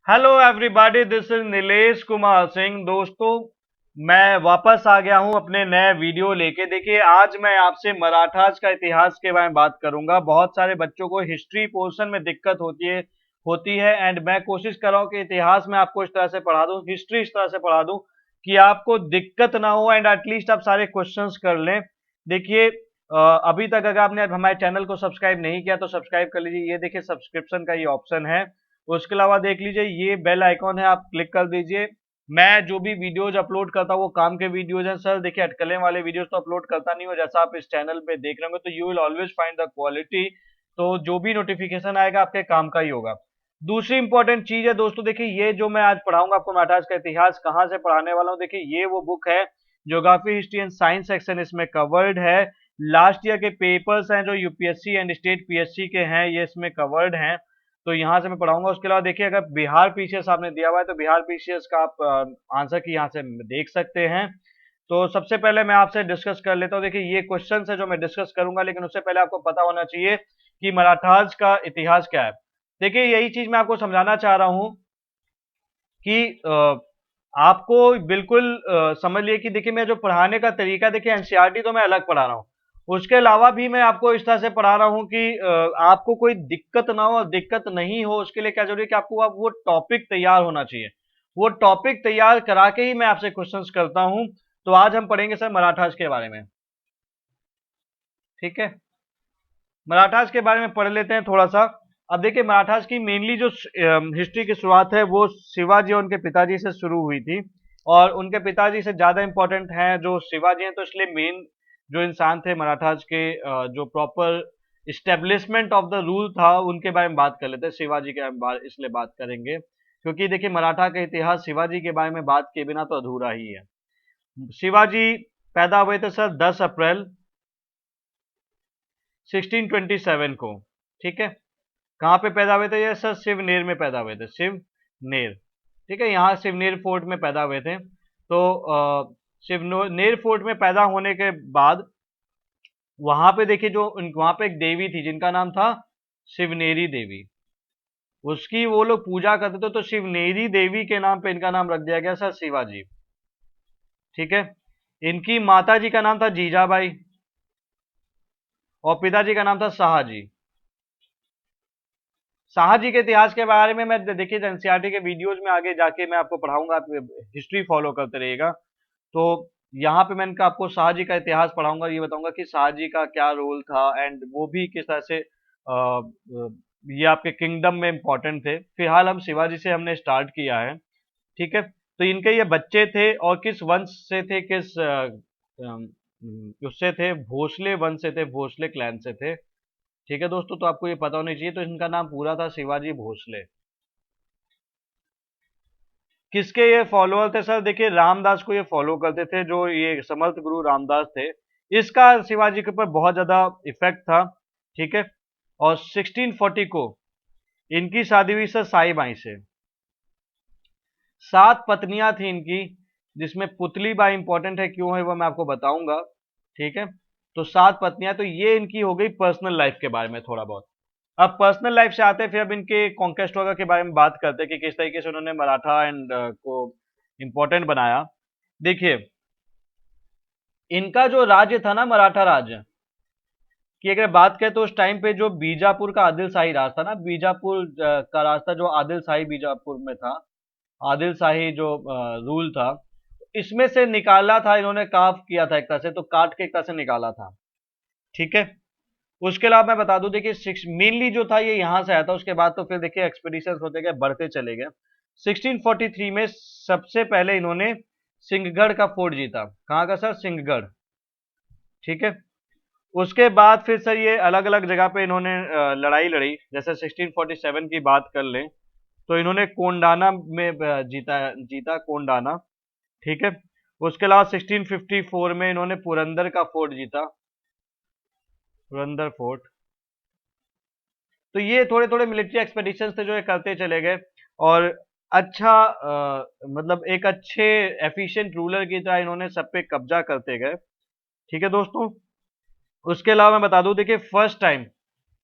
Hello everybody, this is Nilesh Kumar Singh. दोस्तों, मैं वापस आ गया हूं अपने नए वीडियो लेके। देखिए, आज मैं आपसे मराठास का इतिहास के बारे में बात करूंगा। बहुत सारे बच्चों को हिस्ट्री पोर्शन में दिक्कत होती है एंड मैं कोशिश कर रहा हूं कि इतिहास में आपको इस तरह से पढ़ा दूं, हिस्ट्री इस तरह से पढ़ा दूं कि आपको दिक्कत ना हो एंड एटलीस्ट आप सारे क्वेश्चंस कर लें। देखिए, अभी तक अगर आपने हमारे चैनल को सब्सक्राइब नहीं किया तो सब्सक्राइब कर लीजिए। ये देखिए, सब्सक्रिप्शन का ये ऑप्शन है। उसके अलावा देख लीजिए, ये बेल आइकॉन है, आप क्लिक कर दीजिए। मैं जो भी वीडियोज अपलोड करता हूँ वो काम के वीडियोज हैं सर। देखिए, अटकलें वाले वीडियोज तो अपलोड करता नहीं हूँ, जैसा आप इस चैनल पे देख रहे होंगे, तो you will always find the quality. तो जो भी नोटिफिकेशन आएगा आपके काम का ही होगा। दूसरी इंपॉर्टेंट चीज है दोस्तों, देखिए, ये जो मैं आज पढ़ाऊंगा आपको मराठास का इतिहास, कहाँ से पढ़ाने वाला हूँ। देखिए, ये वो बुक है, geography history and science section इसमें कवर्ड है। लास्ट ईयर के पेपर्स हैं जो यूपीएससी एंड स्टेट पीएससी के हैं, ये इसमें कवर्ड हैं। तो यहाँ से मैं पढ़ाऊंगा। उसके अलावा देखिए, अगर बिहार पीसीएस आपने दिया हुआ है तो बिहार पीसीएस का आप आंसर की यहाँ से देख सकते हैं। तो सबसे पहले मैं आपसे डिस्कस कर लेता हूँ। देखिए, ये क्वेश्चन है जो मैं डिस्कस करूंगा, लेकिन उससे पहले आपको पता होना चाहिए कि मराठास का इतिहास क्या है। देखिए, यही चीज मैं आपको समझाना चाह रहा हूँ कि आपको बिल्कुल समझ लिए कि देखिए, मैं जो पढ़ाने का तरीका, देखिए एनसीईआरटी तो मैं अलग पढ़ा रहा हूँ, उसके अलावा भी मैं आपको इस तरह से पढ़ा रहा हूँ कि आपको कोई दिक्कत ना हो। और दिक्कत नहीं हो उसके लिए क्या जरूरी है कि आपको अब वो टॉपिक तैयार होना चाहिए। वो टॉपिक तैयार करा के ही मैं आपसे क्वेश्चंस करता हूँ। तो आज हम पढ़ेंगे सर मराठास के बारे में। ठीक है, मराठास के बारे में पढ़ लेते हैं थोड़ा सा। अब देखिए, मराठास की मेनली जो हिस्ट्री की शुरुआत है वो शिवाजी और उनके पिताजी से शुरू हुई थी। और उनके पिताजी से ज्यादा इंपॉर्टेंट हैं जो शिवाजी हैं, तो इसलिए मेन जो इंसान थे मराठास के, जो proper establishment of the rule था, उनके बारे में बात कर लेते हैं। शिवाजी के बारे में इसलिए बात करेंगे क्योंकि देखिए, मराठा का इतिहास शिवाजी के बारे में बात किए बिना तो अधूरा ही है। शिवाजी पैदा हुए थे सर 10 अप्रैल 1627 को। ठीक है, कहाँ पे पैदा हुए थे ये सर? शिवनेर में पैदा हुए थे, शिवनेर। ठीक है, यहाँ शिवनेर फोर्ट में पैदा हुए थे। तो शिवनेर फोर्ट में पैदा होने के बाद वहां पे देखिए, जो वहां पे एक देवी थी जिनका नाम था शिवनेरी देवी, उसकी वो लोग पूजा करते थे। तो शिवनेरी देवी के नाम पे इनका नाम रख दिया गया सर शिवाजी। ठीक है, इनकी माता जी का नाम था जीजाबाई और पिताजी का नाम था शाहजी। शाहजी के इतिहास के बारे में मैं देखिए एनसीईआरटी के वीडियोज में आगे जाके मैं आपको पढ़ाऊंगा, आप हिस्ट्री फॉलो करते रहिएगा। तो यहाँ पे मैं आपको शाहजी का इतिहास पढ़ाऊंगा, ये बताऊंगा कि शाहजी का क्या रोल था एंड वो भी किस तरह से ये आपके किंगडम में इंपॉर्टेंट थे। फिलहाल हम शिवाजी से हमने स्टार्ट किया है। ठीक है, तो इनके ये बच्चे थे और किस वंश से थे, किस उससे थे, भोसले वंश से थे, भोसले क्लैन से थे। ठीक है दोस्तों, तो आपको ये पता होना चाहिए। तो इनका नाम पूरा था शिवाजी भोसले। किसके ये फॉलोअर थे सर? देखिए, रामदास को ये फॉलो करते थे, जो ये समर्थ गुरु रामदास थे। इसका शिवाजी के ऊपर बहुत ज्यादा इफेक्ट था। ठीक है, और 1640 को इनकी शादी हुई सर साई बाई से। 7 पत्नियां थी इनकी, जिसमें पुतली बाई इंपॉर्टेंट है, क्यों है वो मैं आपको बताऊंगा। ठीक है, तो 7 पत्नियां, तो ये इनकी हो गई पर्सनल लाइफ के बारे में थोड़ा बहुत। अब पर्सनल लाइफ से आते हैं, फिर अब इनके कॉन्केस्ट वगैरह के बारे में बात करते हैं कि किस तरीके से उन्होंने मराठा एंड को इम्पोर्टेंट बनाया। देखिए, इनका जो राज्य था ना, मराठा राज्य की अगर बात करें, तो उस टाइम पे जो बीजापुर का आदिल शाही राज था ना, बीजापुर का रास्ता जो आदिल शाही बीजापुर में था, आदिल शाही जो रूल था, इसमें से निकाला था इन्होंने, काफ किया था एक तरह से, तो काट के एक तरह से निकाला था। ठीक है, उसके अलावा मैं बता दूं, देखिए मेनली जो था ये यहां से आया था। उसके बाद तो फिर देखिए एक्सपीडिशन होते गए, बढ़ते चले गए। 1643 में सबसे पहले इन्होंने सिंहगढ़ का फोर्ट जीता। कहाँ का सर? सिंहगढ़। ठीक है, उसके बाद फिर सर ये अलग अलग जगह पे इन्होंने लड़ाई लड़ी। जैसे 1647 की बात कर लें तो इन्होंने कोंडाना में जीता जीता कोंडाना। ठीक है, उसके अलावा 1654 में इन्होंने पुरंदर का फोर्ट जीता, पुरंदर फोर्ट। तो ये थोड़े थोड़े मिलिट्री एक्सपेडिशंस थे जो ये करते चले गए। और अच्छा, मतलब एक अच्छे एफिशिएंट रूलर की तरह इन्होंने सब पे कब्जा करते गए। ठीक है दोस्तों, उसके अलावा मैं बता दूं, देखिए फर्स्ट टाइम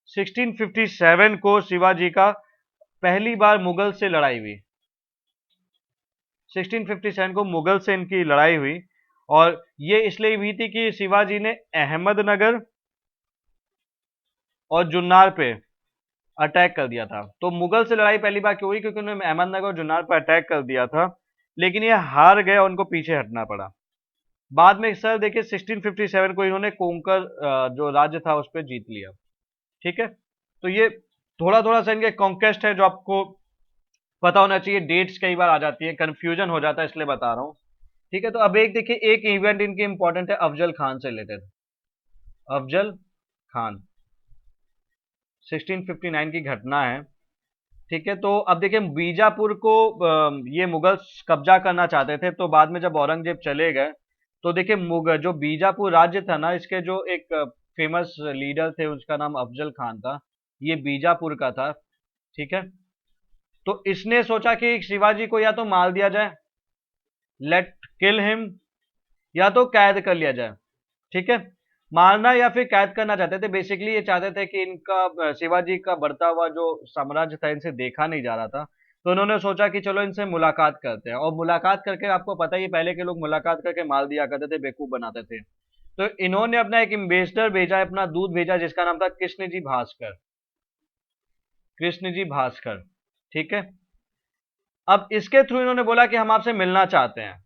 1657 को शिवाजी का पहली बार मुगल से लड़ाई हुई। 1657 को मुगल से इनकी लड़ाई हुई, और ये इसलिए हुई थी कि शिवाजी ने अहमदनगर और जुन्नार पे अटैक कर दिया था। तो मुगल से लड़ाई पहली बार क्यों हुई? क्योंकि उन्होंने अहमदनगर और जुन्नार पर अटैक कर दिया था, लेकिन ये हार गए और उनको पीछे हटना पड़ा। बाद में सर देखिए 1657 को इन्होंने कोंकर जो राज्य था उस पर जीत लिया। ठीक है, तो ये थोड़ा थोड़ा सा इनके कॉन्क्वेस्ट है जो आपको पता होना चाहिए। डेट्स कई बार आ जाती है, कंफ्यूजन हो जाता है, इसलिए बता रहा हूँ। ठीक है, तो अब एक देखिए, एक इवेंट इनके इंपॉर्टेंट है अफजल खान से रिलेटेड। अफजल खान 1659 की घटना है। ठीक है, तो अब देखिए बीजापुर को ये मुगल कब्जा करना चाहते थे, तो बाद में जब औरंगजेब चले गए तो देखिए मुगल जो बीजापुर राज्य था ना, इसके जो एक फेमस लीडर थे उसका नाम अफजल खान था, ये बीजापुर का था। ठीक है, तो इसने सोचा कि शिवाजी को या तो मार दिया जाए, लेट किल हिम, या तो कैद कर लिया जाए। ठीक है, मारना या फिर कैद करना चाहते थे। बेसिकली ये चाहते थे कि इनका शिवाजी का बढ़ता हुआ जो साम्राज्य था इनसे देखा नहीं जा रहा था, तो उन्होंने सोचा कि चलो इनसे मुलाकात करते हैं। और मुलाकात करके आपको पता ही है, पहले के लोग मुलाकात करके मार दिया करते थे, बेवकूफ बनाते थे। तो इन्होंने अपना एक एम्बेसडर भेजा, अपना दूत भेजा, जिसका नाम था कृष्ण जी भास्कर। कृष्ण जी भास्कर। ठीक है, अब इसके थ्रू इन्होंने बोला कि हम आपसे मिलना चाहते हैं।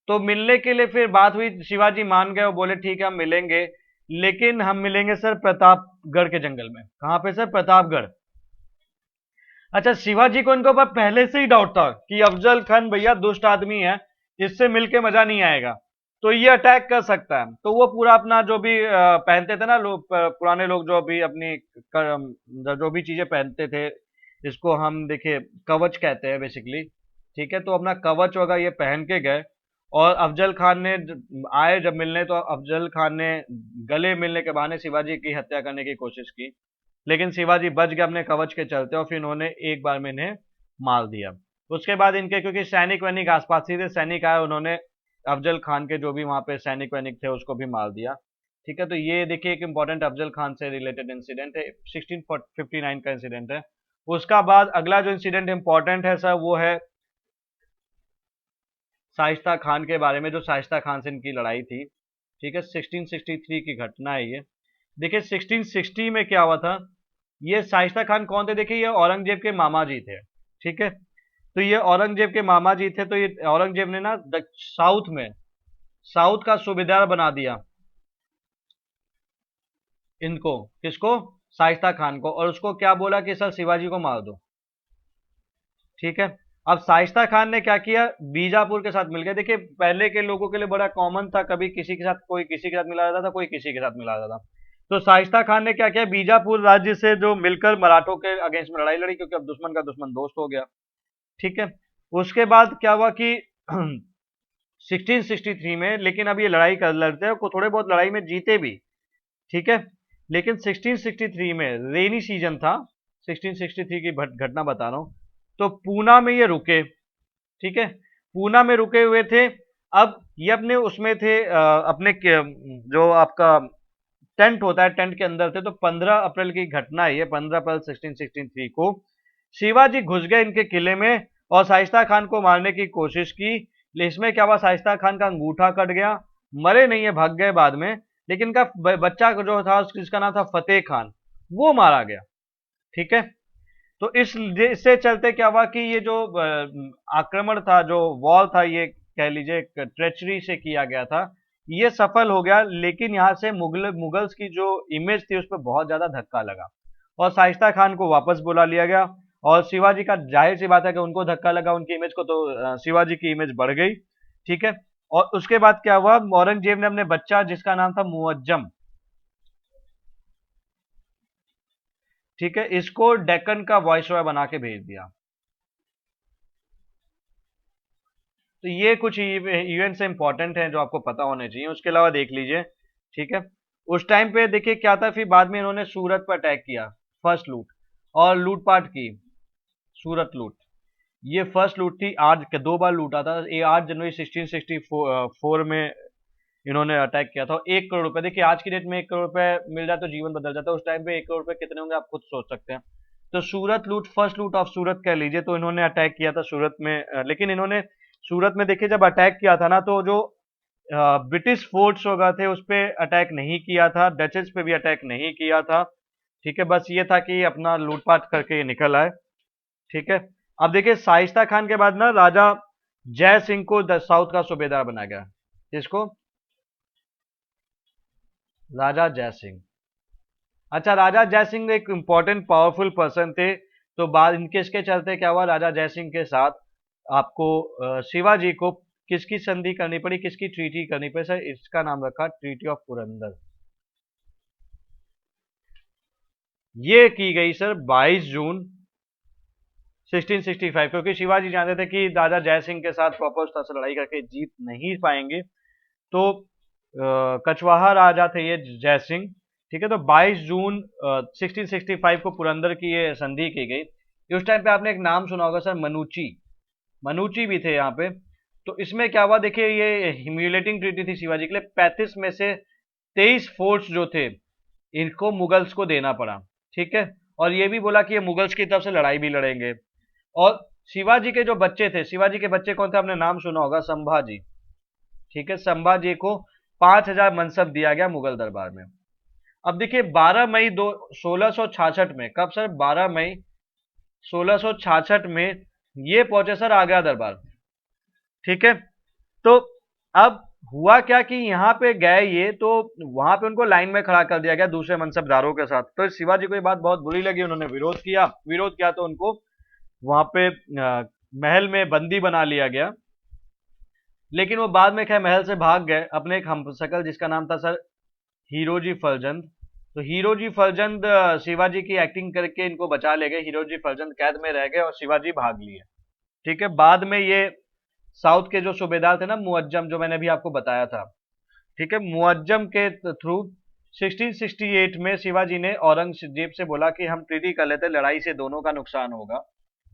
तो मिलने के लिए फिर बात हुई, शिवाजी मान गए और बोले ठीक है हम मिलेंगे, लेकिन हम मिलेंगे सर प्रतापगढ़ के जंगल में। कहां पे सर? प्रतापगढ़। अच्छा, शिवाजी को इनके ऊपर पहले से ही डाउट था कि अफजल खान भैया दुष्ट आदमी है, इससे मिलके मजा नहीं आएगा, तो ये अटैक कर सकता है। तो वो पूरा अपना जो भी पहनते थे ना लोग, पुराने लोग जो भी अपनी जो भी चीजें पहनते थे, इसको हम देखिए कवच कहते हैं बेसिकली। ठीक है, तो अपना कवच वगैरह ये पहन के गए, और अफजल खान ने आए जब मिलने, तो अफजल खान ने गले मिलने के बहाने शिवाजी की हत्या करने की कोशिश की, लेकिन शिवाजी बच गए अपने कवच के चलते, और फिर इन्होंने एक बार में इन्हें मार दिया। उसके बाद इनके क्योंकि सैनिक वैनिक आसपास ही थे, सैनिक आए, उन्होंने अफजल खान के जो भी वहां पे सैनिक वैनिक थे उसको भी मार दिया। ठीक है, तो ये देखिए एक इंपॉर्टेंट अफजल खान से रिलेटेड इंसिडेंट है, 1659 का इंसिडेंट है। उसका बाद अगला जो इंसिडेंट इंपॉर्टेंट है सर, वो है शाइस्ता खान के बारे में, जो शाइस्ता खान से इनकी लड़ाई थी। ठीक है, 1663 की घटना है ये। देखिए 1660 में क्या हुआ था, ये शाइस्ता खान कौन थे? देखिए ये औरंगजेब के मामा जी थे। ठीक है, तो ये औरंगजेब के मामा जी थे, तो ये औरंगजेब ने ना साउथ में, साउथ का सूबेदार बना दिया इनको। किसको? शाइस्ता खान को। और उसको क्या बोला कि सर शिवाजी को मार दो। ठीक है, अब शाइस्ता खान ने क्या किया, बीजापुर के साथ मिल गया। देखिए पहले के लोगों के लिए बड़ा कॉमन था, कभी किसी के साथ, कोई किसी के साथ मिला रहता था, कोई किसी के साथ मिला रहता था। तो शाइस्ता खान ने क्या किया, बीजापुर राज्य से जो मिलकर मराठों के अगेंस्ट में लड़ाई लड़ी, क्योंकि अब दुश्मन का दुश्मन दोस्त हो गया। ठीक है, उसके बाद क्या हुआ कि 1663 में, लेकिन अब ये लड़ाई कर लड़ते हैं, थोड़े बहुत लड़ाई में जीते भी। ठीक है, लेकिन 1663 में रेनी सीजन था, 1663 की घटना बता रहा हूं, तो पूना में ये रुके। ठीक है, पूना में रुके हुए थे। अब ये अपने उसमें थे, अपने जो आपका टेंट होता है, टेंट के अंदर थे। तो 15 अप्रैल की घटना है ये, 15 अप्रैल 1663 को शिवाजी घुस गए इनके किले में और शाइस्ता खान को मारने की कोशिश की। इसमें क्या हुआ, शाइस्ता खान का अंगूठा कट गया, मरे नहीं है, भाग गए बाद में, लेकिन इनका बच्चा जो था जिसका नाम था फतेह खान, वो मारा गया। ठीक है, तो इससे चलते क्या हुआ कि ये जो आक्रमण था, जो वॉर था, ये कह लीजिए ट्रेचरी से किया गया था, ये सफल हो गया। लेकिन यहाँ से मुगल्स की जो इमेज थी उस पर बहुत ज्यादा धक्का लगा, और शाइस्ता खान को वापस बुला लिया गया। और शिवाजी का जाहिर सी बात है कि उनको धक्का लगा उनकी इमेज को, तो शिवाजी की इमेज बढ़ गई। ठीक है, और उसके बाद क्या हुआ, औरंगजेब ने अपने बच्चा जिसका नाम था मुअज्जम, ठीक है, इसको डेक्कन का वॉइसरॉय बना के भेज दिया। तो ये कुछ इवेंट्स इंपॉर्टेंट हैं जो आपको पता होने चाहिए। उसके अलावा देख लीजिए। ठीक है, उस टाइम पे देखिए क्या था, फिर बाद में इन्होंने सूरत पर अटैक किया, फर्स्ट लूट, और लूटपाट की। सूरत लूट, ये फर्स्ट लूट थी, आज के 2 बार लूटा था। ये 8 जनवरी 1664 में इन्होंने अटैक किया था। 1 करोड़ रुपए, देखिए आज की डेट में 1 करोड़ रुपए मिल जाए तो जीवन बदल जाता है, उस टाइम पे 1 करोड़ रुपए कितने होंगे आप खुद सोच सकते हैं। तो सूरत लूट, फर्स्ट लूट ऑफ सूरत कह लीजिए, तो इन्होंने अटैक किया था सूरत में, लेकिन इन्होंने सूरत में देखिए जब अटैक किया था ना, तो जो ब्रिटिश फोर्ट्स वगैरह थे उस पे अटैक नहीं किया था, डचेस पे भी अटैक नहीं किया था। ठीक है, बस ये था कि अपना लूटपाट करके ये निकल आए। ठीक है, अब देखिए शाइस्ता खान के बाद ना राजा जय सिंह को साउथ का सूबेदार बनाया गया। किसको? राजा जय सिंह। अच्छा, राजा जय सिंह एक इंपॉर्टेंट पावरफुल पर्सन थे। तो बाद इनके इसके चलते क्या हुआ, राजा जय सिंह के साथ आपको शिवाजी को किसकी संधि करनी पड़ी, किसकी ट्रीटी करनी पड़ी? सर इसका नाम रखा ट्रीटी ऑफ पुरंदर। ये की गई सर 22 जून 1665, क्योंकि शिवाजी जानते थे कि राजा जय सिंह के साथ प्रॉपर तरह से लड़ाई करके जीत नहीं पाएंगे। तो कछवाहा राजा थे ये जय सिंह। ठीक है, तो 22 जून 1665 को पुरंदर की ये संधि की गई। उस टाइम पे आपने एक नाम सुना होगा सर, मनुची। मनुची भी थे यहाँ पे। तो इसमें क्या हुआ देखिए, ये ह्यूमिलेटिंग ट्रीटी थी शिवाजी के लिए। 35 में से 23 फोर्ट्स जो थे इनको मुगल्स को देना पड़ा। ठीक है, और ये भी बोला कि ये मुगल्स की तरफ से लड़ाई भी लड़ेंगे। और शिवाजी के जो बच्चे थे, शिवाजी के बच्चे कौन थे, आपने नाम सुना होगा, संभाजी। ठीक है, संभाजी को 5,000 मनसब दिया गया मुगल दरबार में। अब देखिए 12 मई 1666 में, कब सर? 12 मई 1666 में ये पहुंचे सर आगरा दरबार। ठीक है, तो अब हुआ क्या कि यहाँ पे गए ये, तो वहां पे उनको लाइन में खड़ा कर दिया गया दूसरे मनसबदारों के साथ। तो शिवाजी को ये बात बहुत बुरी लगी, उन्होंने विरोध किया तो उनको वहां पे महल में बंदी बना लिया गया। लेकिन वो बाद में क्या महल से भाग गए अपने एक हमशक्ल जिसका नाम था सर हीरोजी फरजंद। तो हीरोजी फरजंद शिवाजी की एक्टिंग करके इनको बचा ले गए। हीरोजी फरजंद कैद में रह गए और शिवाजी भाग लिए। ठीक है, बाद में ये साउथ के जो सूबेदार थे ना, मुअज्जम, जो मैंने अभी आपको बताया था। ठीक है, मुअज्जम के थ्रू 1668 में शिवाजी ने औरंगजेब से बोला कि हम ट्रीटी कर लेते, लड़ाई से दोनों का नुकसान होगा।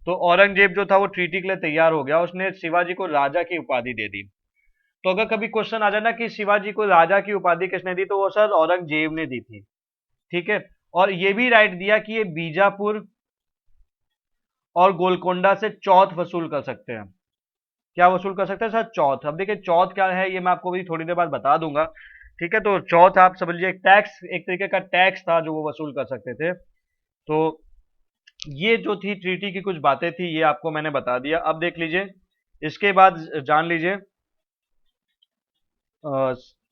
तो औरंगजेब जो था वो ट्रीटी के लिए तैयार हो गया, उसने शिवाजी को राजा की उपाधि दे दी। तो अगर कभी क्वेश्चन आ जाए ना कि शिवाजी को राजा की उपाधि किसने दी, तो वो सर औरंगजेब ने दी थी। ठीक है, और ये भी राइट दिया कि ये बीजापुर और गोलकोंडा से चौथ वसूल कर सकते हैं। क्या वसूल कर सकते हैं सर? चौथ। अब देखिए चौथ क्या है ये मैं आपको भी थोड़ी देर बाद बता दूंगा। ठीक है, तो चौथ आप समझ लीजिए टैक्स, एक तरीके का टैक्स था जो वो वसूल कर सकते थे। तो ये जो थी ट्रीटी की कुछ बातें थी, ये आपको मैंने बता दिया। अब देख लीजिए, इसके बाद जान लीजिए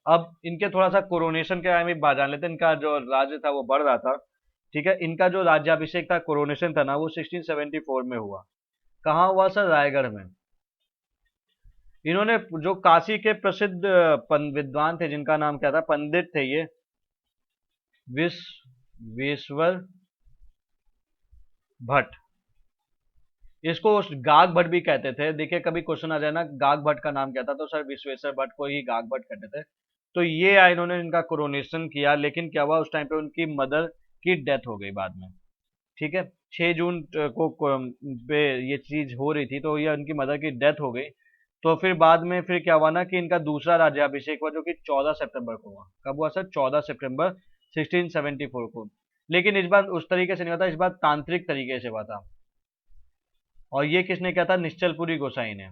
अब इनके थोड़ा सा कोरोनेशन के बारे में बात जान लेते हैं। इनका जो राज्य था वो बढ़ रहा था। ठीक है, इनका जो राज्याभिषेक था, कोरोनेशन था ना, वो 1674 में हुआ। कहाँ हुआ सर? रायगढ़ में। इन्होंने जो काशी के प्रसिद्ध विद्वान थे जिनका नाम क्या था, पंडित थे ये विश्वेश्वर भट्ट। इसको गाग भट्ट भी कहते थे। देखिए कभी क्वेश्चन आ जाए ना गाग भट्ट का नाम क्या था, तो सर विश्वेश्वर भट्ट को ही गाग भट्ट कहते थे। तो ये आए, इन्होंने इनका कोरोनेशन किया। लेकिन क्या हुआ, उस टाइम पे उनकी मदर की डेथ हो गई बाद में। ठीक है, 6 जून पे ये चीज हो रही थी, तो ये उनकी मदर की डेथ हो गई। तो फिर बाद में फिर क्या हुआ ना कि इनका दूसरा राज्याभिषेक हुआ, जो कि 14 सितंबर को हुआ। कब हुआ सर? 14 सितंबर 1674 को। लेकिन इस बार उस तरीके से नहीं हुआ था, इस बार तांत्रिक तरीके से हुआ था। और ये किसने किया था? निश्चलपुरी गोसाई ने।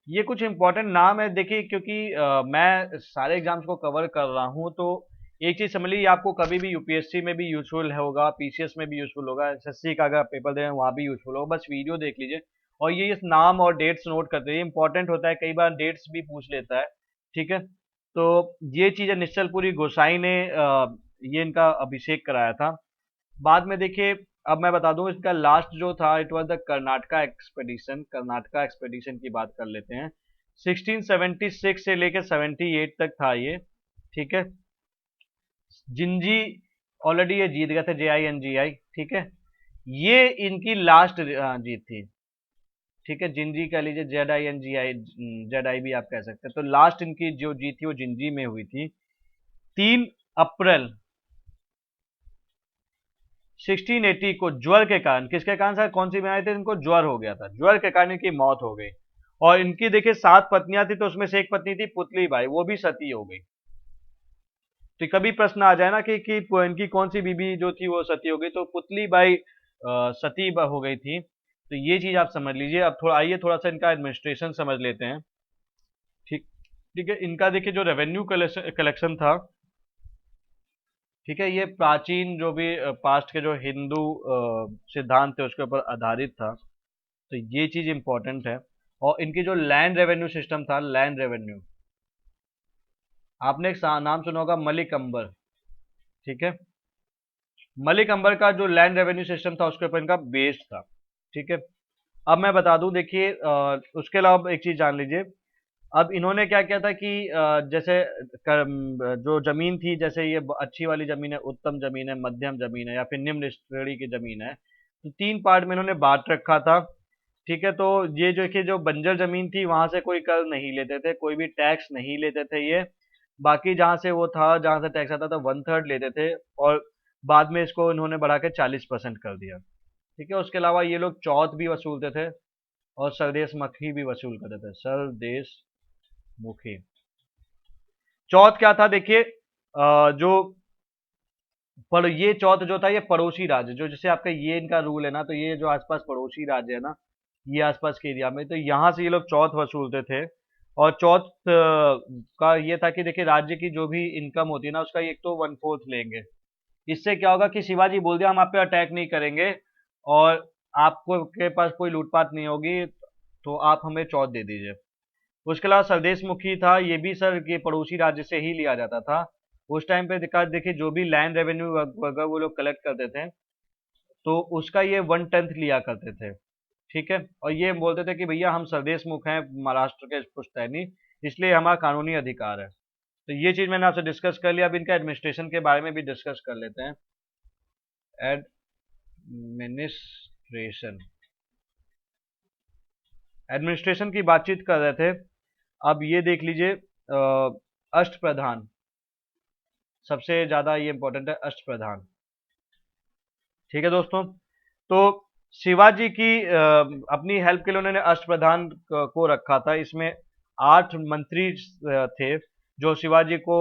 ये कुछ इंपॉर्टेंट नाम है देखिए, क्योंकि मैं सारे एग्जाम्स को कवर कर रहा हूँ, तो एक चीज समझ लीजिए, आपको कभी भी यूपीएससी में भी यूजफुल होगा, पीसीएस में भी यूजफुल होगा, एसएससी का अगर पेपर दे रहे हैं वहाँ भी यूजफुल होगा। बस वीडियो देख लीजिए और ये इस नाम और डेट्स नोट करते रहिए, इंपॉर्टेंट होता है। कई बार डेट्स भी पूछ लेता है। ठीक है, तो ये चीज है, निश्चलपुरी गोसाई ने ये इनका अभिषेक कराया था। बाद में देखिए, अब मैं बता दूं इसका लास्ट जो था, it was the Karnataka expedition. Karnataka expedition की बात कर लेते हैं। 1676 से लेकर 78 तक था ये। ठीक है, जिंजी ऑलरेडी ये जीत गए थे, JINGI। ठीक है, ये इनकी लास्ट जीत थी। ठीक है, जिंजी कह लीजिए, ZINGI, जेड आई भी आप कह सकते हैं। तो लास्ट इनकी जो जीत थी वो जिंजी में हुई थी 3 अप्रैल 1680 को। ज्वर के कारण, किसके कारण सर? कौन सी बीमारी थी? इनको ज्वर हो गया था, ज्वर के कारण इनकी मौत हो गई। और इनकी देखिए 7 पत्नियां थी, तो उसमें से एक पत्नी थी पुतली बाई, वो भी सती हो गई। तो कभी प्रश्न आ जाए ना कि इनकी कौन सी बीबी जो थी वो सती हो गई, तो पुतली बाई सती हो गई थी। तो तो ये चीज आप समझ लीजिए। अब थोड़ा आइए थोड़ा सा इनका एडमिनिस्ट्रेशन समझ लेते हैं। ठीक ठीक है, इनका देखिए जो रेवेन्यू कलेक्शन था, ठीक है, ये प्राचीन जो भी पास्ट के जो हिंदू सिद्धांत थे उसके ऊपर आधारित था। तो ये चीज इंपॉर्टेंट है। और इनकी जो लैंड रेवेन्यू सिस्टम था, लैंड रेवेन्यू, आपने एक नाम सुना होगा मलिक अंबर। ठीक है, मलिक अंबर का जो लैंड रेवेन्यू सिस्टम था उसके ऊपर इनका बेस्ड था। ठीक है, अब मैं बता दूं, देखिए उसके अलावा एक चीज जान लीजिए। अब इन्होंने क्या किया था कि जैसे जो जमीन थी, जैसे ये अच्छी वाली जमीन है, उत्तम जमीन है, मध्यम जमीन है, या फिर निम्न श्रेणी की जमीन है, तो तीन पार्ट में इन्होंने बांट रखा था। ठीक है, तो ये जो कि जो बंजर जमीन थी वहां से कोई कर नहीं लेते थे, कोई भी टैक्स नहीं लेते थे ये। बाकी जहां से वो था, जहां से टैक्स आता था, 1/3 लेते थे। और बाद में इसको इन्होंने बढ़ा के 40% कर दिया। ठीक है, उसके अलावा ये लोग चौथ भी वसूलते थे और सरदेश मखी भी वसूल करते थे। सरदेश मुखी, चौथ क्या था देखिए, जो पर ये चौथ जो था ये पड़ोसी राज्य, जो जैसे आपका ये इनका रूल है ना, तो ये जो आसपास पड़ोसी राज्य है ना, ये आसपास के एरिया में, तो यहाँ से ये लोग चौथ वसूलते थे। और चौथ का ये था कि देखिए राज्य की जो भी इनकम होती है ना, उसका एक तो 1/4 लेंगे। इससे क्या होगा कि शिवाजी बोल दिया हम आप पे अटैक नहीं करेंगे और आपको के पास कोई लूटपाट नहीं होगी, तो आप हमें चौथ दे दीजिए। उसके अलावा स्वदेश मुखी था, ये भी सर ये पड़ोसी राज्य से ही लिया जाता था। उस टाइम पे देखिए जो भी लैंड रेवेन्यू वगैरह वो लोग कलेक्ट करते थे, तो उसका ये 1/10 लिया करते थे। ठीक है, और ये बोलते थे कि भैया हम स्वदेश मुख हैं, महाराष्ट्र के पुश्तैनी, इसलिए हमारा कानूनी अधिकार है। तो ये चीज मैंने आपसे डिस्कस कर लिया। अब इनका एडमिनिस्ट्रेशन के बारे में भी डिस्कस कर लेते हैं। एडमिनिस्ट्रेशन, एडमिनिस्ट्रेशन की बातचीत कर रहे थे। अब ये देख लीजिए, अष्ट प्रधान, सबसे ज्यादा ये इंपॉर्टेंट है, अष्ट प्रधान। ठीक है दोस्तों, तो शिवाजी की अपनी हेल्प के लिए उन्होंने अष्ट प्रधान को रखा था। इसमें 8 मंत्री थे जो शिवाजी को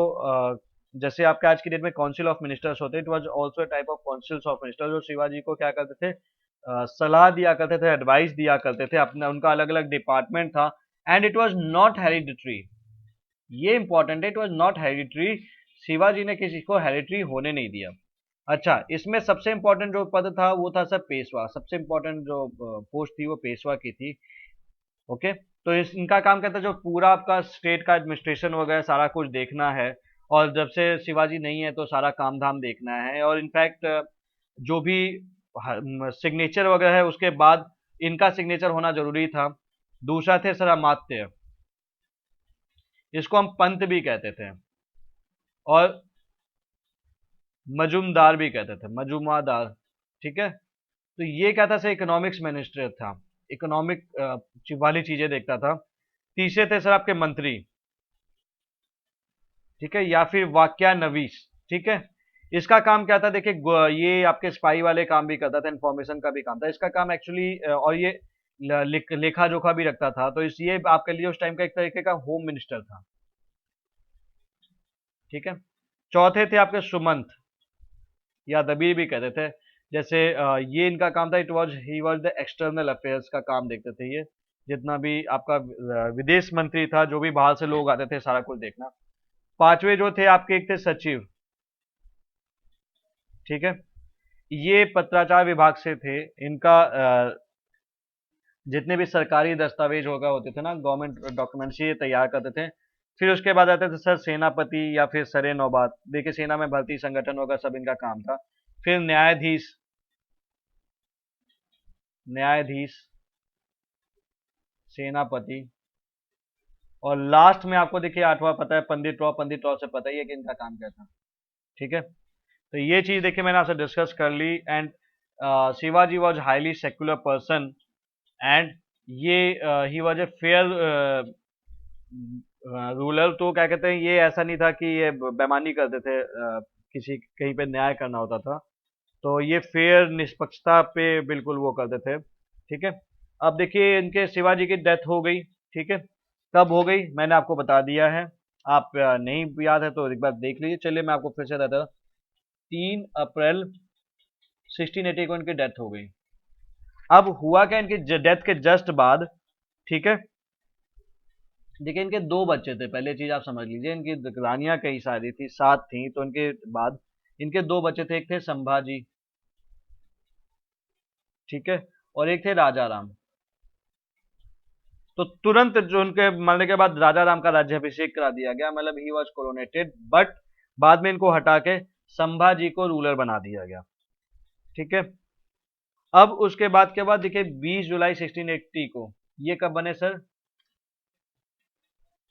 जैसे आपके आज की डेट में काउंसिल ऑफ मिनिस्टर्स होते हैं, it was also type of councils of ministers, जो शिवाजी को क्या करते थे, सलाह दिया करते थे, एडवाइस दिया करते थे। अपना उनका अलग अलग डिपार्टमेंट था। And it was not hereditary, ये इंपॉर्टेंट है, it was not hereditary. Shivaji ने किसी को हेरिडिटरी होने नहीं दिया। अच्छा, इसमें सबसे इंपॉर्टेंट जो पद था वो था सर पेशवा। सबसे इंपॉर्टेंट जो पोस्ट थी वो पेशवा की थी। ओके, तो इनका काम क्या था, जो पूरा आपका स्टेट का एडमिनिस्ट्रेशन वगैरह सारा कुछ देखना है। और जब से शिवाजी नहीं है तो सारा काम धाम देखना है। और इनफैक्ट जो भी सिग्नेचर वगैरह है उसके बाद इनका सिग्नेचर होना जरूरी था। दूसरा थे सर अमात्य, इसको हम पंत भी कहते थे, और मजूमदार भी कहते थे, मजूमादार। ठीक है, तो ये क्या था सर, इकोनॉमिक्स मिनिस्टर था, इकोनॉमिक वाली चीजें देखता था। तीसरे थे सर आपके मंत्री, ठीक है, या फिर वाक्यानवीस। ठीक है, इसका काम क्या था देखिए, ये आपके स्पाई वाले काम भी करता था, इंफॉर्मेशन का भी काम था इसका काम एक्चुअली। और ये लेखा जोखा भी रखता था। तो इस ये आपके लिए उस टाइम का एक तरीके का होम मिनिस्टर था। ठीक है, चौथे थे आपके सुमंत, या दबीर भी कहते थे। जैसे ये इनका काम था, it was he was the external affairs का काम देखते थे ये। जितना भी आपका विदेश मंत्री था, जो भी बाहर से लोग आते थे सारा कुछ देखना। पांचवे जो थे आपके, एक थे सचिव। ठीक है, ये पत्राचार विभाग से थे। इनका जितने भी सरकारी दस्तावेज होगा होते थे ना, गवर्नमेंट डॉक्यूमेंट्स, ये तैयार करते थे। फिर उसके बाद आते थे सर सेनापति या फिर सरे नौबात। देखिए सेना में भर्ती संगठन होगा, सब इनका काम था। फिर न्यायाधीश, न्यायाधीश, सेनापति, और लास्ट में आपको देखिए आठवां पता है, पंडित राव। पंडित राव से पता ही है कि इनका काम क्या था। ठीक है, तो ये चीज देखिए मैंने आपसे डिस्कस कर ली। And Shivaji was highly secular person, and ये he was a fair ruler. तो क्या कहते हैं, ये ऐसा नहीं था कि ये बेईमानी करते थे, किसी कहीं पे न्याय करना होता था। तो ये फेयर, निष्पक्षता पे बिल्कुल वो करते थे। ठीक है, अब देखिए इनके शिवाजी की डेथ हो गई। ठीक है, कब हो गई मैंने आपको बता दिया है। आप नहीं याद है तो एक बार देख लीजिए। चलिए मैं आपको फिर से बताता हूँ। 3 अप्रैल 1680 को इनकी डेथ हो गई। अब हुआ क्या, इनकी डेथ के जस्ट बाद, ठीक है, देखिए इनके दो बच्चे थे, पहले चीज आप समझ लीजिए, इनकी रानियां कई सारी थी, 7 थी, तो इनके बाद इनके दो बच्चे थे, एक थे संभाजी, ठीक है, और एक थे राजा राम। तो तुरंत जो उनके मरने के बाद राजा राम का राज्याभिषेक करा दिया गया, मतलब ही वॉज कोरोनेटेड, बट बाद में इनको हटा के संभाजी को रूलर बना दिया गया, ठीक है। अब उसके बाद देखिए 20 जुलाई 1680 को, ये कब बने सर,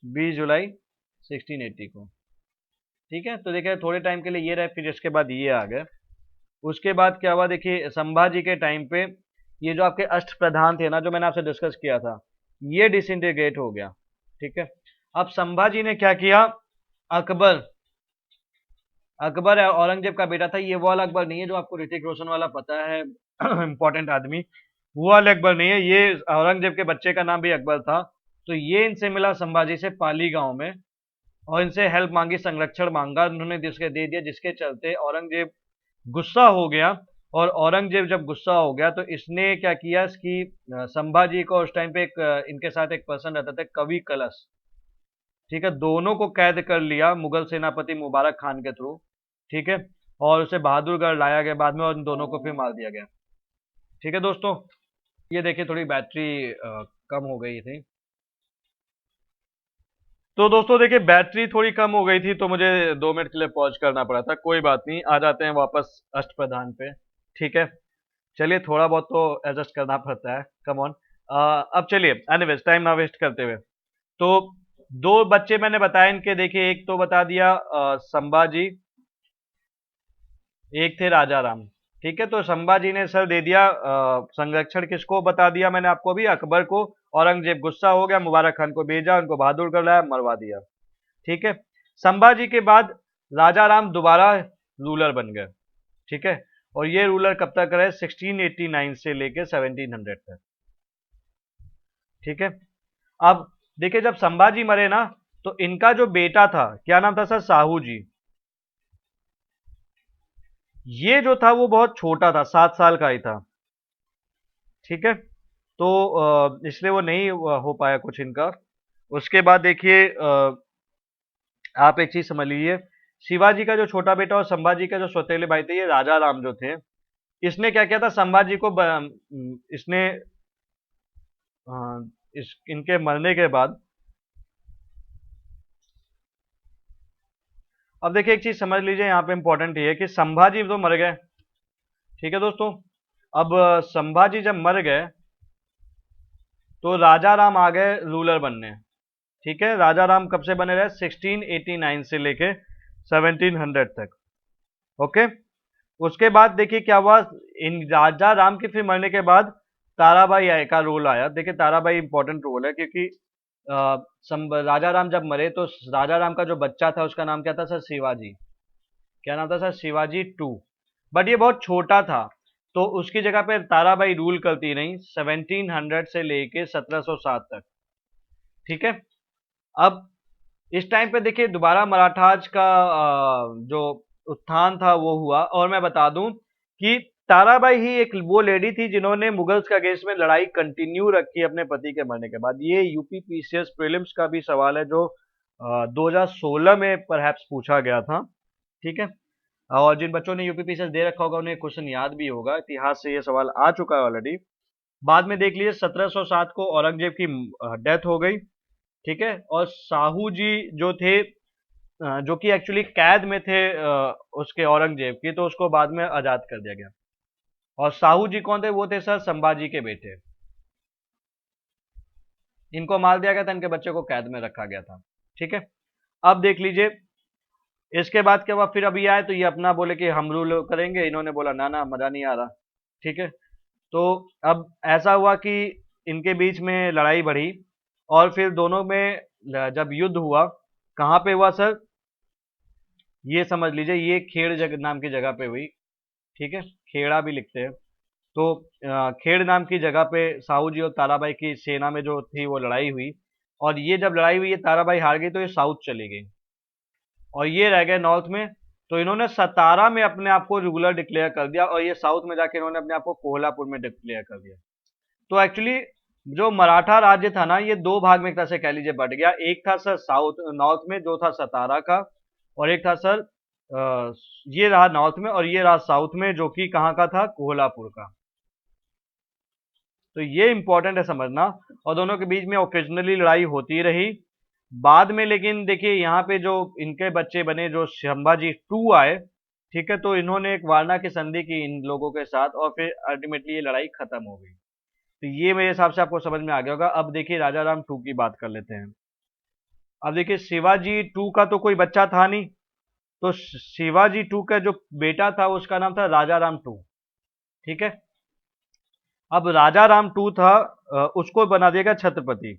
20 जुलाई 1680 को, ठीक है। तो देखिए थोड़े टाइम के लिए ये रहे, फिर इसके बाद ये आ गए। उसके बाद क्या हुआ, देखिए संभाजी के टाइम पे ये जो आपके अष्ट प्रधान थे ना, जो मैंने आपसे डिस्कस किया था, ये डिसइंटीग्रेट हो गया, ठीक है। अब संभाजी ने क्या किया, अकबर, अकबर औरंगजेब का बेटा था, ये वो वाला अकबर नहीं है जो आपको ऋतिक रोशन वाला पता है इंपॉर्टेंट आदमी, वो वाला अकबर नहीं है, ये औरंगजेब के बच्चे का नाम भी अकबर था। तो ये इनसे मिला संभाजी से पाली गांव में, और इनसे हेल्प मांगी, संरक्षण मांगा, उन्होंने जिसके दे दिया, जिसके चलते औरंगजेब गुस्सा हो गया। और औरंगजेब जब गुस्सा हो गया तो इसने क्या किया, इसकी संभाजी को उस टाइम पे एक इनके साथ एक पर्सन रहता था, कवि कलश, ठीक है, दोनों को कैद कर लिया मुगल सेनापति मुबारक खान के थ्रू, ठीक है, और उसे बहादुरगढ़ लाया गया बाद में, और इन दोनों को फिर मार दिया गया, ठीक है दोस्तों। ये देखिए थोड़ी बैटरी कम हो गई थी, तो दोस्तों देखिए बैटरी थोड़ी कम हो गई थी, तो मुझे 2 मिनट के लिए पॉज करना पड़ा था, कोई बात नहीं, आ जाते हैं वापस अष्टप्रधान पे, ठीक है। चलिए थोड़ा बहुत तो एडजस्ट करना पड़ता है, कम ऑन। अब चलिए एनीवेज टाइम ना वेस्ट करते हुए, तो दो बच्चे मैंने बताया इनके, देखिए एक तो बता दिया संभाजी, एक थे राजा राम, ठीक है। तो संभाजी ने सर दे दिया संरक्षण, किसको बता दिया मैंने आपको भी, अकबर को। औरंगजेब गुस्सा हो गया, मुबारक खान को भेजा, उनको बहादुर कर लाया, मरवा दिया, ठीक है। संभाजी के बाद राजा राम दोबारा रूलर बन गए, ठीक है, और ये रूलर कब तक रहे, 1689 से लेके 1700 तक, ठीक है। अब देखिए जब संभाजी मरे ना, तो इनका जो बेटा था, क्या नाम था सर, साहू जी, ये जो था वो बहुत छोटा था, 7 साल का ही था, ठीक है। तो इसलिए वो नहीं हो पाया कुछ इनका। उसके बाद देखिए आप एक चीज समझ लीजिए, शिवाजी का जो छोटा बेटा और संभाजी का जो सौतेले भाई थे, ये राजा राम जो थे, इसने क्या किया था, संभाजी को इसने इनके मरने के बाद, अब देखिए एक चीज समझ लीजिए यहाँ पे इंपॉर्टेंट ये है कि संभाजी तो मर गए, ठीक है दोस्तों। अब संभाजी जब मर गए तो राजा राम आ गए रूलर बनने, ठीक है। राजा राम कब से बने रहे, 1689 से लेके 1700 तक, ओके। उसके बाद देखिए क्या हुआ, इन राजा राम के फिर मरने के बाद ताराबाई का रोल आया। देखिए ताराबाई इंपॉर्टेंट रोल है, क्योंकि राजा राम जब मरे तो राजा राम का जो बच्चा था उसका नाम क्या था सर, शिवाजी, क्या नाम था सर, शिवाजी टू, बट ये बहुत छोटा था, तो उसकी जगह पे ताराबाई रूल करती रही 1700 से लेके 1707 तक, ठीक है। अब इस टाइम पे देखिए दोबारा मराठाज का जो उत्थान था वो हुआ, और मैं बता दूं कि ताराबाई ही एक वो लेडी थी जिन्होंने मुगल्स के अगेंस्ट में लड़ाई कंटिन्यू रखी अपने पति के मरने के बाद। ये यूपी पीसीएस प्रीलिम्स का भी सवाल है, जो 2016 में परहैप्स पूछा गया था, ठीक है। और जिन बच्चों ने यूपी पीसीएस दे रखा होगा उन्हें क्वेश्चन याद भी होगा, इतिहास से ये सवाल आ चुका है ऑलरेडी। बाद में देख लीजिए 1707 को औरंगजेब की डेथ हो गई, ठीक है, और साहू जी जो थे, जो कि एक्चुअली कैद में थे उसके औरंगजेब की, तो उसको बाद में आजाद कर दिया गया। और साहू जी कौन थे, वो थे सर संभाजी के बेटे, इनको मार दिया गया था, इनके बच्चे को कैद में रखा गया था, ठीक है। अब देख लीजिए इसके बाद क्या हुआ, फिर अभी आए तो ये अपना बोले कि हम रूल करेंगे, इन्होंने बोला ना ना मजा नहीं आ रहा, ठीक है। तो अब ऐसा हुआ कि इनके बीच में लड़ाई बढ़ी, और फिर दोनों में जब युद्ध हुआ, कहाँ पे हुआ सर, ये समझ लीजिए, ये खेड़ नाम की जगह पे हुई, ठीक है, खेड़ा भी लिखते हैं। तो खेड़ नाम की जगह पे साहू जी और ताराबाई की सेना में जो थी वो लड़ाई हुई, और ये जब लड़ाई हुई, ये ताराबाई हार गई तो ये साउथ चली गई, और ये रह गए नॉर्थ में। तो इन्होंने सतारा में अपने आप को रूलर डिक्लेयर कर दिया, और ये साउथ में जाके इन्होंने अपने आप को कोल्हापुर में डिक्लेयर कर दिया, तो एक्चुअली जो मराठा राज्य था ना, ये दो भाग में एक तरह से कह लीजिए बट गया। एक था सर साउथ नॉर्थ में जो था सतारा का, और एक था सर ये रहा नॉर्थ में, और ये रहा साउथ में जो कि कहाँ का था, कोल्हापुर का। तो ये इंपॉर्टेंट है समझना। और दोनों के बीच में ओकेजनली लड़ाई होती रही बाद में, लेकिन देखिए यहाँ पे जो इनके बच्चे बने जो संभाजी टू आए, ठीक है, तो इन्होंने एक वार्ना की संधि की इन लोगों के साथ, और फिर अल्टीमेटली ये लड़ाई खत्म हो गई। तो ये मेरे हिसाब से आपको समझ में आ गया होगा। अब देखिए राजा राम टू की बात कर लेते हैं। अब देखिए शिवाजी टू का तो कोई बच्चा था नहीं, तो शिवाजी टू का जो बेटा था उसका नाम था राजा राम टू, ठीक है। अब राजा राम टू था, उसको बना दिया गया छत्रपति,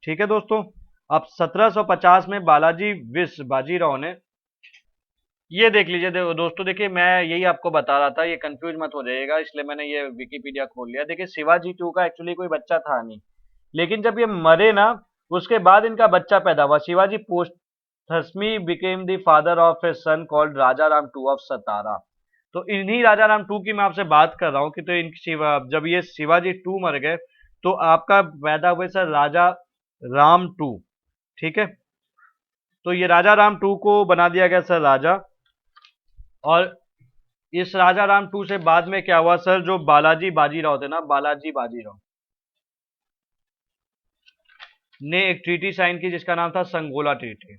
ठीक है दोस्तों। अब 1750 में बालाजी विश्व बाजीराव ने, ये देख लीजिए दोस्तों, देखिए मैं यही आपको बता रहा था, ये कंफ्यूज मत हो जाइएगा, इसलिए मैंने ये विकिपीडिया खोल लिया। देखिए शिवाजी टू का एक्चुअली कोई बच्चा था नहीं, लेकिन जब ये मरे ना, उसके बाद इनका बच्चा पैदा हुआ। Shivaji posthumously became the father of a son called Raja Ram two of Satara. तो इन्हीं राजा राम टू की मैं आपसे बात कर रहा हूँ कि तो इन शिवा जब ये शिवाजी टू मर गए, तो आपका पैदा हुए सर राजा राम टू, ठीक है। तो ये राजा राम टू को बना दिया गया सर राजा। और इस राजा राम टू से बाद में क्या हुआ सर, जो बालाजी बाजीराव थे ना, बालाजी बाजीराव ने एक ट्रीटी साइन की जिसका नाम था संगोला ट्रीटी।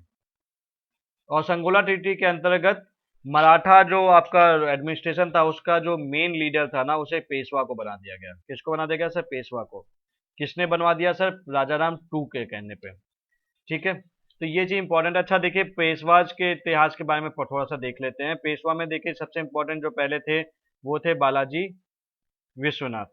और संगोला ट्रीटी के अंतर्गत मराठा जो आपका एडमिनिस्ट्रेशन था, उसका जो मेन लीडर था ना, उसे पेशवा को बना दिया गया। किसको बना दिया गया सर, पेशवा को। किसने बनवा दिया सर, राजा राम टू के कहने पे, ठीक है। तो ये चीज इंपॉर्टेंट। अच्छा देखिए पेशवाज के इतिहास के बारे में थोड़ा सा देख लेते हैं। पेशवा में देखिए सबसे इंपॉर्टेंट जो पहले थे वो थे बालाजी विश्वनाथ।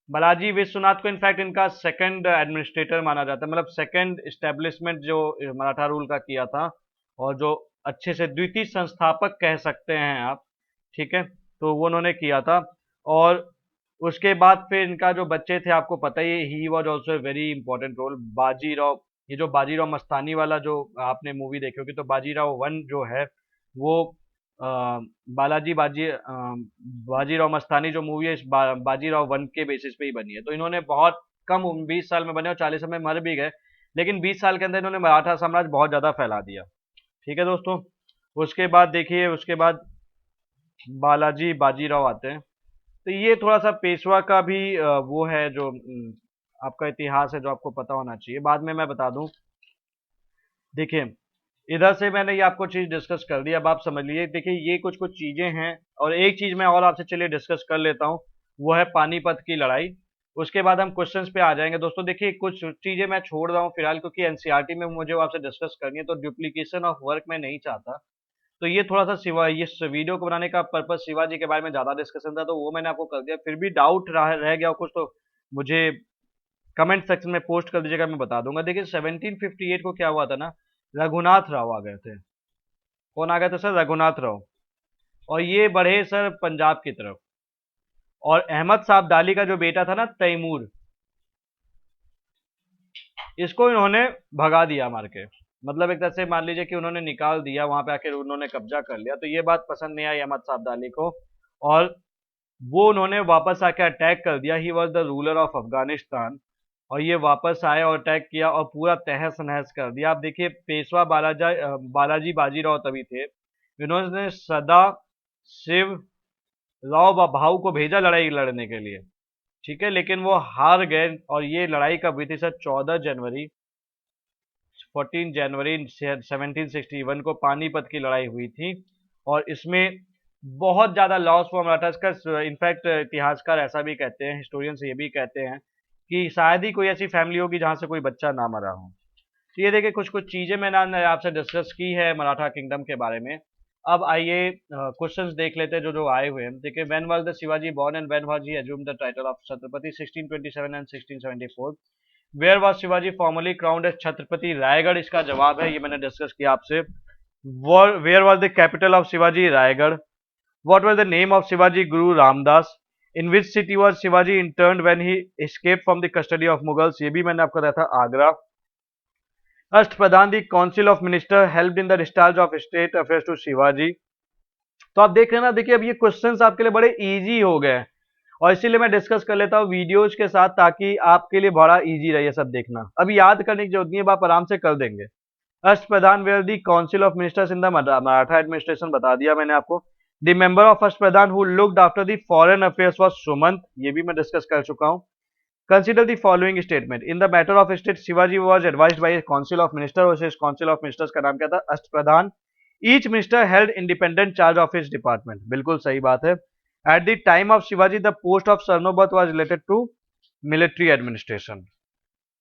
बालाजी विश्वनाथ को इनफैक्ट इनका सेकंड एडमिनिस्ट्रेटर माना जाता है, मतलब सेकंड इस्टेब्लिशमेंट जो मराठा रूल का किया था, और जो अच्छे से द्वितीय संस्थापक कह सकते हैं आप, ठीक है, तो वो उन्होंने किया था। और उसके बाद फिर इनका जो बच्चे थे आपको पता ही was also a very important role, Bajirao. ये जो बाजीराव मस्तानी वाला जो आपने मूवी देखी होगी, तो बाजीराव वन जो है वो अ, बालाजी बाजीराव मस्तानी जो मूवी है इस बाजीराव वन के बेसिस पे ही बनी है। तो इन्होंने बहुत कम 20 साल में बने और 40 में मर भी गए, लेकिन 20 साल के अंदर इन्होंने मराठा साम्राज्य बहुत ज्यादा फैला दिया, ठीक है दोस्तों। उसके बाद देखिए, उसके बाद बालाजी बाजीराव आते हैं। तो ये थोड़ा सा पेशवा का भी वो है जो आपका इतिहास है जो आपको पता होना चाहिए। बाद में मैं बता दूं, देखिए इधर से मैंने ये आपको चीज डिस्कस कर दी, अब आप समझ लीजिए। देखिए ये कुछ कुछ चीजें हैं, और एक चीज मैं और आपसे चलिए डिस्कस कर लेता हूँ, वो है पानीपत की लड़ाई। उसके बाद हम क्वेश्चंस पे आ जाएंगे दोस्तों। देखिए कुछ चीजें मैं छोड़ रहा हूँ फिलहाल, क्योंकि एनसीईआरटी में मुझे वो आपसे डिस्कस करनी है, तो डुप्लीकेशन ऑफ वर्क मैं नहीं चाहता। तो ये थोड़ा सा शिवा इस वीडियो को बनाने का पर्पज शिवाजी के बारे में ज्यादा डिस्कशन था, तो वो मैंने आपको कर दिया। फिर भी डाउट रह गया हो कुछ, तो मुझे कमेंट सेक्शन में पोस्ट कर दीजिएगा, मैं बता दूंगा। देखिए 1758 को क्या हुआ था ना, रघुनाथ राव आ गए थे। कौन आ गए थे सर, रघुनाथ राव। और ये बढ़े सर पंजाब की तरफ, और अहमद साहब दाली का जो बेटा था ना तैमूर, इसको इन्होंने भगा दिया मार के। मतलब एक तरह से मान लीजिए कि उन्होंने निकाल दिया, वहां पे आकर उन्होंने कब्जा कर लिया। तो ये बात पसंद नहीं आई अहमद साहब दाली को, और वो उन्होंने वापस आके अटैक कर दिया। He was the ruler of Afghanistan. और ये वापस आए और अटैक किया और पूरा तहस नहस कर दिया। आप देखिए पेशवा बालाजी बाजीराव तभी थे, इन्होंने सदा शिव राव भाऊ को भेजा लड़ाई लड़ने के लिए, ठीक है, लेकिन वो हार गए। और ये लड़ाई कब हुई थी सर, 14 जनवरी 1761 को पानीपत की लड़ाई हुई थी। और इसमें बहुत ज्यादा लॉस हुआ मराठास का। इनफैक्ट इतिहासकार ऐसा भी कहते हैं, हिस्टोरियंस ये भी कहते हैं कि शायद ही कोई ऐसी फैमिली होगी जहां से कोई बच्चा ना मरा हो। तो ये देखिए कुछ कुछ चीजें मैंने आपसे डिस्कस की है मराठा किंगडम के बारे में। अब आइए क्वेश्चंस देख लेते हैं जो जो आए हुए हैं। देखिए when was the Shivaji born and when was he assumed the title of Chhatrapati, 1627 and 1674। Where was Shivaji formally crowned as Chhatrapati, Raigad इसका जवाब है, ये मैंने डिस्कस किया आपसे। Where was the capital of Shivaji, Raigad. What was the name of Shivaji guru Ramdas. In which city was Shivaji interned when he escaped from the custody of Mughals, ये भी मैंने आपको बताया था, Agra. Ashtapradhan the council of minister helped in the discharge of state affairs to Shivaji. तो आप देख रहे हैं ना, देखिए अब ये क्वेश्चंस आपके लिए बड़े इजी हो गए हैं और इसीलिए मैं डिस्कस कर लेता हूँ वीडियोज के साथ ताकि आपके लिए बड़ा इजी रहे ये सब देखना। अभी याद करने की जरूरत नहीं है, आप आराम से कर देंगे। Ashtapradhan were the council of ministers in the Maratha administration, बता दिया मैंने आपको। The member of Ashtapradhan who looked after the foreign affairs was Sumant, ये भी मैं डिस्कस कर चुका हूँ। Consider the following statement, in the matter of state Shivaji was advised by council of minister, और इस काउंसिल ऑफ मिनिस्टर्स का नाम क्या था, Ashtapradhan. Each minister held independent charge of his department, बिल्कुल सही बात है। At the time of Shivaji the post of Sarnobat was related to military administration.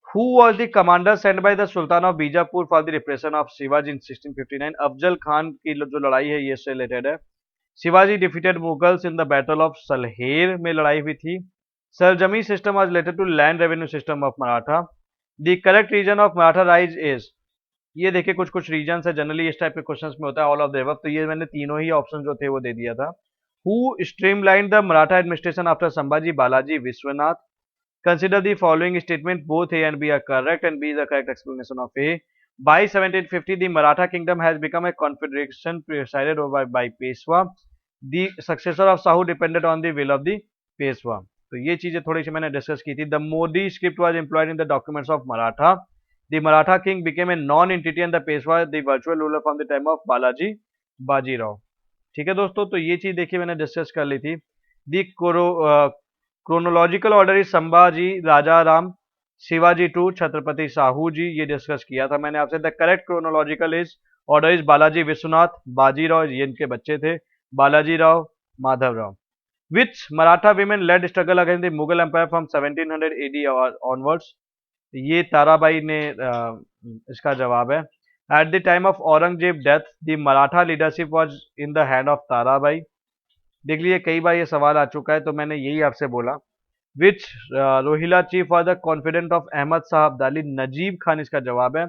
Who was the commander sent by the Sultan of Bijapur for the repression of Shivaji in 1659? Afzal Khan की जो लड़ाई है ये से रिलेटेड है। Shivaji defeated Mughals in the battle of Salher में लड़ाई हुई थी। Saranjami system was related to land revenue system of Maratha. The correct reason of Maratha rise is, ये देखिए कुछ कुछ रीजन है, जनरली इस टाइप के क्वेश्चंस में होता है ऑल ऑफ द अबव, तो ये मैंने तीनों ही ऑप्शन जो थे वो दे दिया था। Who streamlined the Maratha administration after Sambhaji, Balaji Vishwanath. Consider the following statement, both A and B are correct and B is the correct explanation of A. By 1750, the Maratha kingdom has become a confederation presided over by Peshwa. The successor of Sahu depended on the will of the Peshwa. तो ये चीजें थोड़ी सी मैंने discuss की थी। The Modi script was employed in the documents of Maratha. The Maratha king became a non-entity and the Peshwa the virtual ruler from the time of Balaji Bajirao. ठीक है दोस्तों, तो ये चीज देखिए मैंने डिस्कस कर ली थी। The chronological order is Sambhaji Raja Ram, Shivaji two Chhatrapati Sahu ji, ये डिस्कस किया था मैंने आपसे। The correct chronological is order is Balaji Vishwanath, Bajirao ये इनके बच्चे थे, Balaji Rao, Madhav Rao. Which Maratha women led struggle against the Mughal empire from 1700 AD onwards, ये ताराबाई ने इसका जवाब है। At the time of Aurangzeb death the Maratha leadership was in the hand of Tarabai. देख लीजिए कई बार ये सवाल आ चुका है, तो मैंने यही आपसे बोला। Which Rohilla chief was the confident of Ahmad Shah Abdali, Najib Khan इसका जवाब है।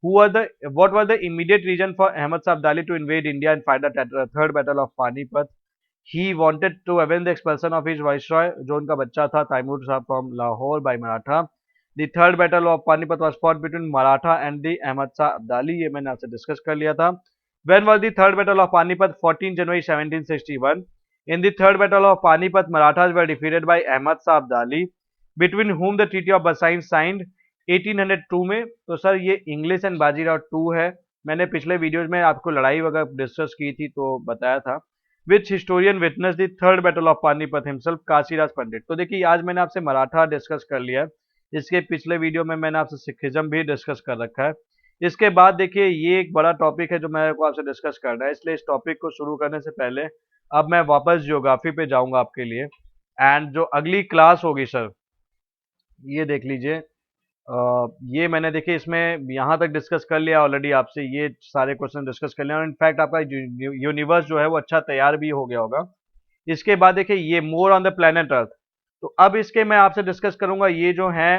What was the immediate reason for Ahmad Shah Abdali to invade India and fight the third battle of Panipat? He wanted to avail the expulsion of his viceroy, जो उनका बच्चा था Timur Shah from Lahore, by Maratha. The third battle of Panipat was fought between Maratha and the Ahmad Shah Abdali, ये मैंने आपसे discuss कर लिया था। When was the third battle of Panipat? 14 January 1761। In the third battle of Panipat, Marathas were defeated by Ahmad Shah Abdali, between whom the Treaty of Bassein signed 1802 में। तो sir ये English and Bajirao 2 है, मैंने पिछले videos में आपको लड़ाई वगैरह डिस्कस की थी तो बताया था। Which historian witness the third battle of Panipat himself? Kashiraj Pandit. तो देखिए आज मैंने आपसे मराठा डिस्कस कर लिया, इसके पिछले वीडियो में मैंने आपसे सिखिज्म भी डिस्कस कर रखा है। इसके बाद देखिए ये एक बड़ा टॉपिक है जो मेरे को आपसे डिस्कस करना है, इसलिए इस टॉपिक को शुरू करने से पहले अब मैं वापस ज्योग्राफी पे जाऊंगा आपके लिए। एंड जो अगली क्लास होगी सर, ये देख लीजिए, ये मैंने देखिए इसमें यहाँ तक डिस्कस कर लिया ऑलरेडी आपसे, ये सारे क्वेश्चन डिस्कस कर लिया और इनफैक्ट आपका यूनिवर्स जो है वो अच्छा तैयार भी हो गया होगा। इसके बाद देखिए ये more on the planet earth, तो अब इसके मैं आपसे डिस्कस करूंगा ये जो है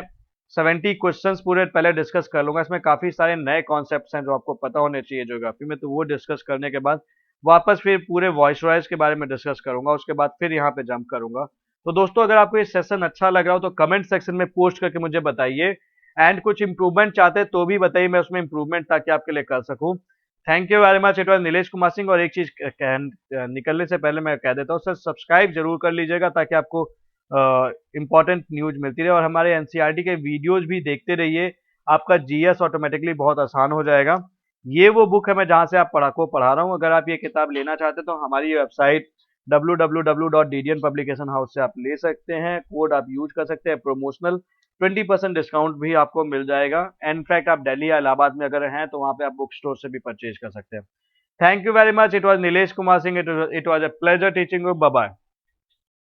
70 क्वेश्चंस पूरे पहले डिस्कस कर लूंगा। इसमें काफी सारे नए कॉन्सेप्ट्स हैं जो आपको पता होने चाहिए ज्योग्राफी में, तो वो डिस्कस करने के बाद वापस फिर पूरे वॉइस रॉयस के बारे में डिस्कस करूंगा, उसके बाद फिर यहाँ पे जंप करूंगा। तो दोस्तों अगर आपको ये सेशन अच्छा लग रहा हो तो कमेंट सेक्शन में पोस्ट करके मुझे बताइए, एंड कुछ इंप्रूवमेंट चाहते हैं तो भी बताइए, मैं उसमें इंप्रूवमेंट ताकि आपके लिए कर सकूं। Thank you very much, it was Nilesh Kumar Singh. और एक चीज निकलने से पहले मैं कह देता हूँ सर, सब्सक्राइब जरूर कर लीजिएगा ताकि आपको इंपॉर्टेंट न्यूज मिलती रहे, और हमारे एनसीईआरटी के वीडियोज भी देखते रहिए, आपका जीएस ऑटोमेटिकली बहुत आसान हो जाएगा। ये वो बुक है मैं जहां से आप पढ़ा रहा हूँ। अगर आप ये किताब लेना चाहते हैं तो हमारी वेबसाइट www.ddn से आप ले सकते हैं, कोड आप यूज कर सकते हैं, प्रमोशनल 20% डिस्काउंट भी आपको मिल जाएगा। इनफैक्ट आप दिल्ली या इलाहाबाद में अगर हैं तो वहां पे आप बुक स्टोर से भी परचेज कर सकते हैं। Thank you very much, it was Nilesh Kumar Singh, it was a pleasure teaching you, bye bye.